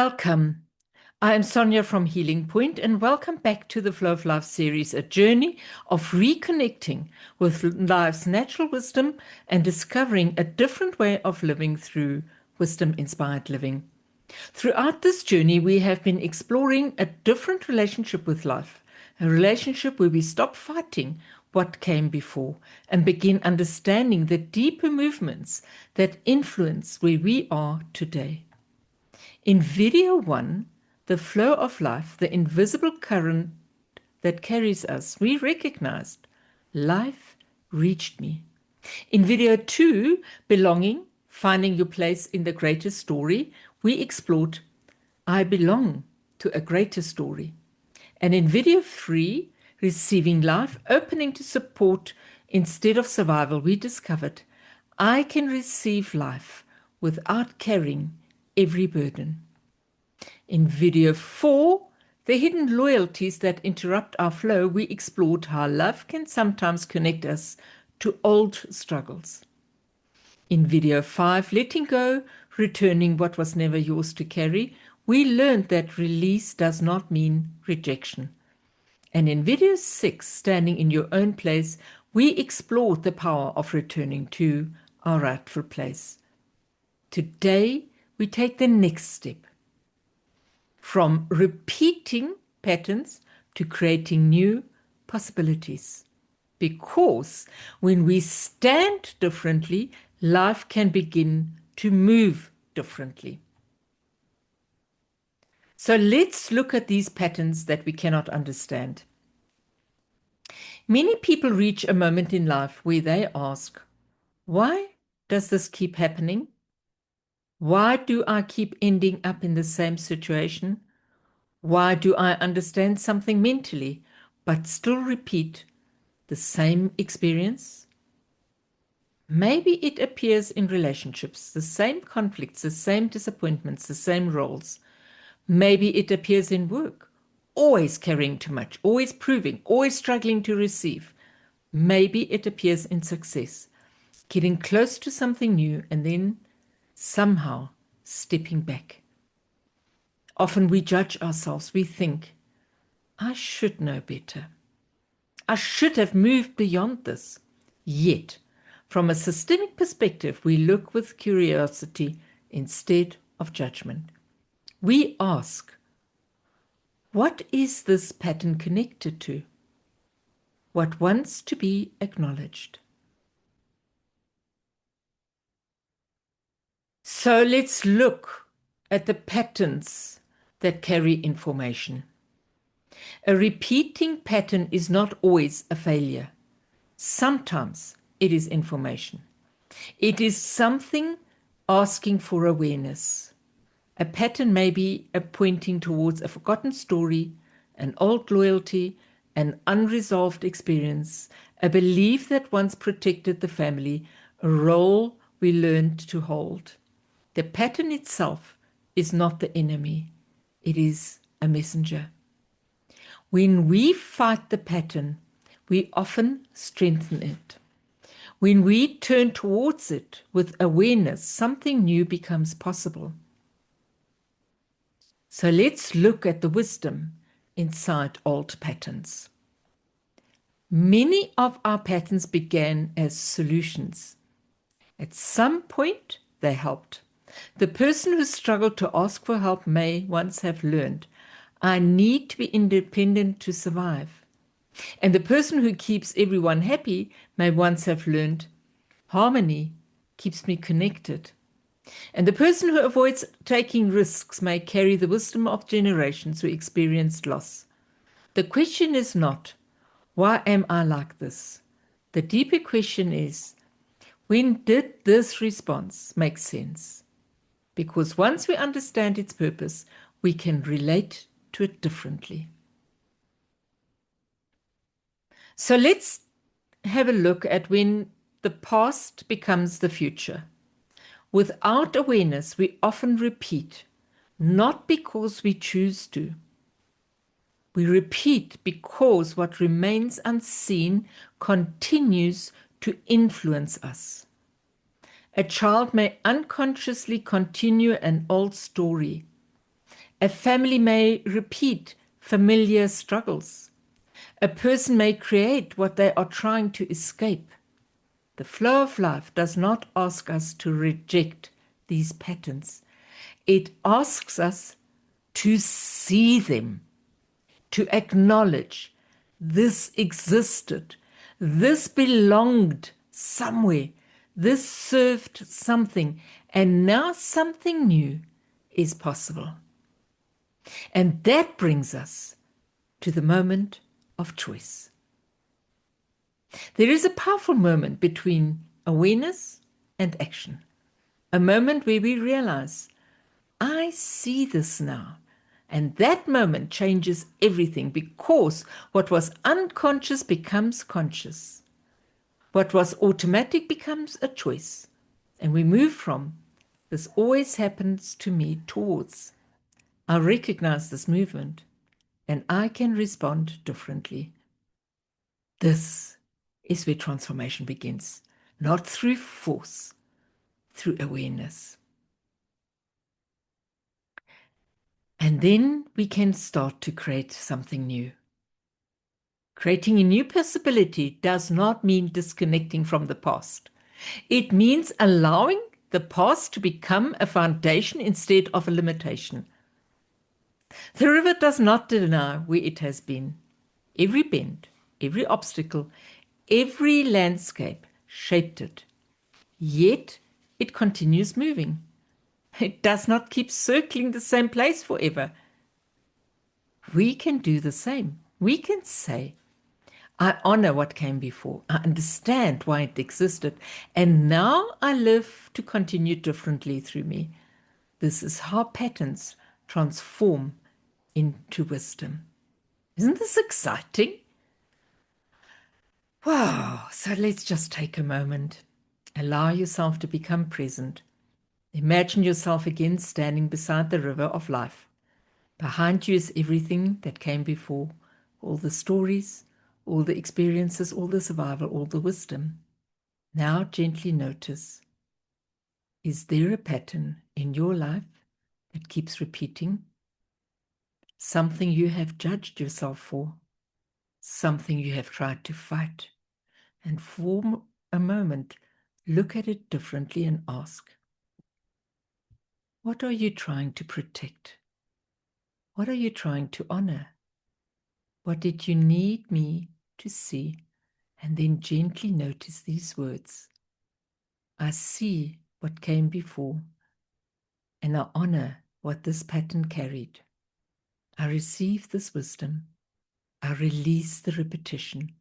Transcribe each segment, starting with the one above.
Welcome. I am Sonia from Healing Point, and welcome back to the Flow of Life series, a journey of reconnecting with life's natural wisdom and discovering a different way of living through wisdom-inspired living. Throughout this journey, we have been exploring a different relationship with life, a relationship where we stop fighting what came before and begin understanding the deeper movements that influence where we are today. In video 1, the flow of life, the invisible current that carries us, we recognized life reached me. In video 2, belonging, finding your place in the greater story, we explored I belong to a greater story. And in video 3, receiving life, opening to support instead of survival, we discovered I can receive life without carrying every burden. In video 4, the hidden loyalties that interrupt our flow, we explored how love can sometimes connect us to old struggles. In video 5, letting go, returning what was never yours to carry, we learned that release does not mean rejection. And in video 6, standing in your own place, we explored the power of returning to our rightful place. Today, we take the next step from repeating patterns to creating new possibilities. Because when we stand differently, life can begin to move differently. So let's look at these patterns that we cannot understand. Many people reach a moment in life where they ask, why does this keep happening? Why do I keep ending up in the same situation? Why do I understand something mentally but still repeat the same experience? Maybe it appears in relationships, the same conflicts, the same disappointments, the same roles. Maybe it appears in work, always carrying too much, always proving, always struggling to receive. Maybe it appears in success, getting close to something new and then somehow stepping back. Often we judge ourselves. We think, I should know better. I should have moved beyond this. Yet, from a systemic perspective, we look with curiosity instead of judgment. We ask, what is this pattern connected to? What wants to be acknowledged? So let's look at the patterns that carry information. A repeating pattern is not always a failure. Sometimes it is information. It is something asking for awareness. A pattern may be pointing towards a forgotten story, an old loyalty, an unresolved experience, a belief that once protected the family, a role we learned to hold. The pattern itself is not the enemy. It is a messenger. When we fight the pattern, we often strengthen it. When we turn towards it with awareness, something new becomes possible. So let's look at the wisdom inside old patterns. Many of our patterns began as solutions. At some point, they helped. The person who struggled to ask for help may once have learned, I need to be independent to survive. And the person who keeps everyone happy may once have learned, harmony keeps me connected. And the person who avoids taking risks may carry the wisdom of generations who experienced loss. The question is not, why am I like this? The deeper question is, when did this response make sense? Because once we understand its purpose, we can relate to it differently. So let's have a look at when the past becomes the future. Without awareness, we often repeat, not because we choose to. We repeat because what remains unseen continues to influence us. A child may unconsciously continue an old story. A family may repeat familiar struggles. A person may create what they are trying to escape. The flow of life does not ask us to reject these patterns. It asks us to see them, to acknowledge this existed, this belonged somewhere, this served something, and now something new is possible. And that brings us to the moment of choice. There is a powerful moment between awareness and action, a moment where we realize, I see this now. And that moment changes everything because what was unconscious becomes conscious. What was automatic becomes a choice. And we move from, this always happens to me, towards, I recognize this movement and I can respond differently. This is where transformation begins, not through force, through awareness. And then we can start to create something new. Creating a new possibility does not mean disconnecting from the past. It means allowing the past to become a foundation instead of a limitation. The river does not deny where it has been. Every bend, every obstacle, every landscape shaped it. Yet it continues moving. It does not keep circling the same place forever. We can do the same. We can say, I honor what came before. I understand why it existed. And now I live to continue differently through me. This is how patterns transform into wisdom. Isn't this exciting? Wow. So let's just take a moment. Allow yourself to become present. Imagine yourself again standing beside the river of life. Behind you is everything that came before, all the stories, all the experiences, all the survival, all the wisdom. Now gently notice, is there a pattern in your life that keeps repeating? Something you have judged yourself for, something you have tried to fight. And for a moment, look at it differently and ask, what are you trying to protect? What are you trying to honor? What did you need me to see? And then gently notice these words. I see what came before, and I honor what this pattern carried. I receive this wisdom. I release the repetition.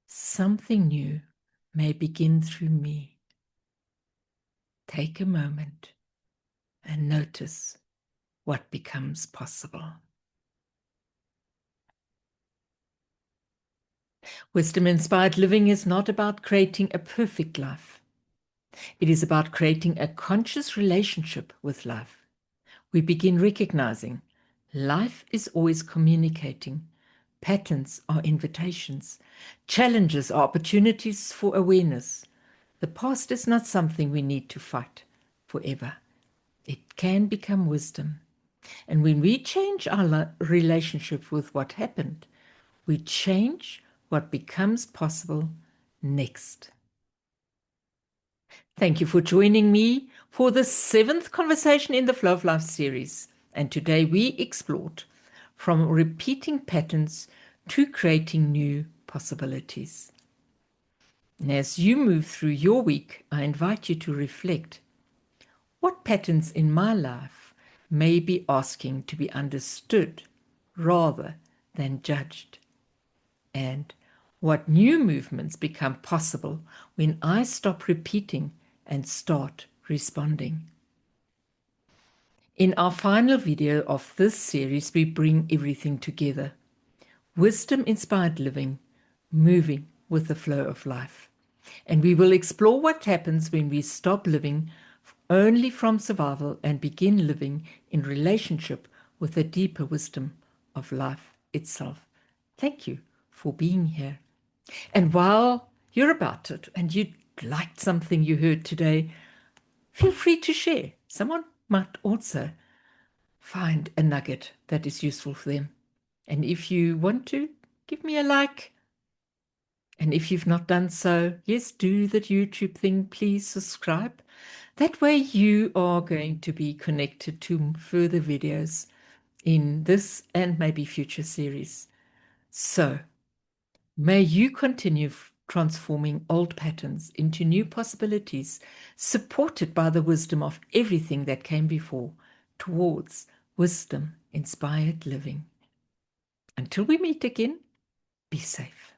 Something new may begin through me. Take a moment and notice what becomes possible. Wisdom-inspired living is not about creating a perfect life. It is about creating a conscious relationship with life. We begin recognizing life is always communicating. Patterns are invitations. Challenges are opportunities for awareness. The past is not something we need to fight forever. It can become wisdom. And when we change our relationship with what happened, we change what becomes possible next. Thank you for joining me for the 7th conversation in the Flow of Life series. And today we explored from repeating patterns to creating new possibilities. And as you move through your week, I invite you to reflect, what patterns in my life may be asking to be understood rather than judged? And what new movements become possible when I stop repeating and start responding? In our final video of this series, we bring everything together. Wisdom-inspired living, moving with the flow of life. And we will explore what happens when we stop living only from survival and begin living in relationship with the deeper wisdom of life itself. Thank you for being here. And while you're about it and you liked something you heard today, feel free to share. Someone might also find a nugget that is useful for them. And if you want to, give me a like. And if you've not done so, yes, do the YouTube thing. Please subscribe. That way you are going to be connected to further videos in this and maybe future series. So may you continue transforming old patterns into new possibilities, supported by the wisdom of everything that came before, towards wisdom-inspired living. Until we meet again, be safe.